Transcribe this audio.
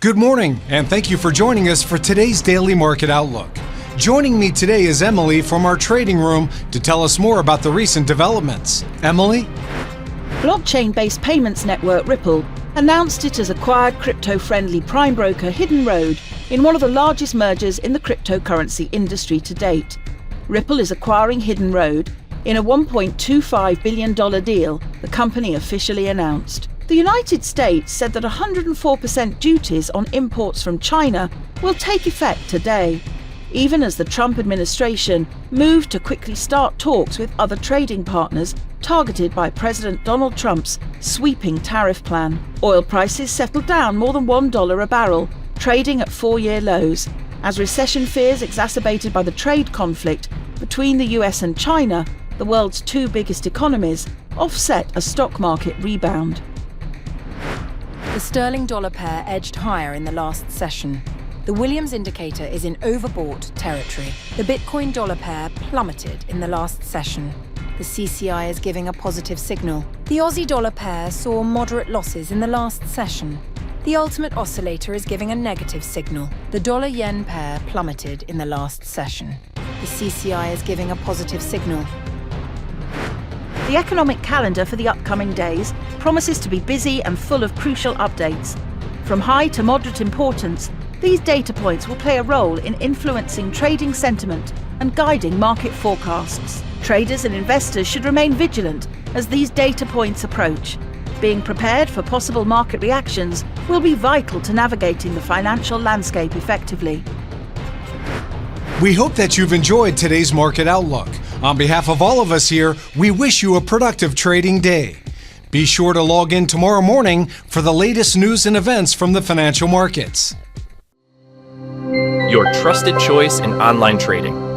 Good morning, and thank you for joining us for today's Daily Market Outlook. Joining me today is Emily from our trading room to tell us more about the recent developments. Emily? Blockchain-based payments network Ripple announced it has acquired crypto-friendly prime broker Hidden Road in one of the largest mergers in the cryptocurrency industry to date. Ripple is acquiring Hidden Road in a $1.25 billion deal, the company officially announced. The United States said that 104% duties on imports from China will take effect today, even as the Trump administration moved to quickly start talks with other trading partners targeted by President Donald Trump's sweeping tariff plan. Oil prices settled down more than $1 a barrel, trading at four-year lows, as recession fears exacerbated by the trade conflict between the US and China, the world's two biggest economies, offset a stock market rebound. The sterling dollar pair edged higher in the last session. The Williams indicator is in overbought territory. The Bitcoin dollar pair plummeted in the last session. The CCI is giving a positive signal. The Aussie dollar pair saw moderate losses in the last session. The ultimate oscillator is giving a negative signal. The dollar-yen pair plummeted in the last session. The CCI is giving a positive signal. The economic calendar for the upcoming days promises to be busy and full of crucial updates. From high to moderate importance, these data points will play a role in influencing trading sentiment and guiding market forecasts. Traders and investors should remain vigilant as these data points approach. Being prepared for possible market reactions will be vital to navigating the financial landscape effectively. We hope that you've enjoyed today's Market Outlook. On behalf of all of us here, we wish you a productive trading day. Be sure to log in tomorrow morning for the latest news and events from the financial markets. Your trusted choice in online trading.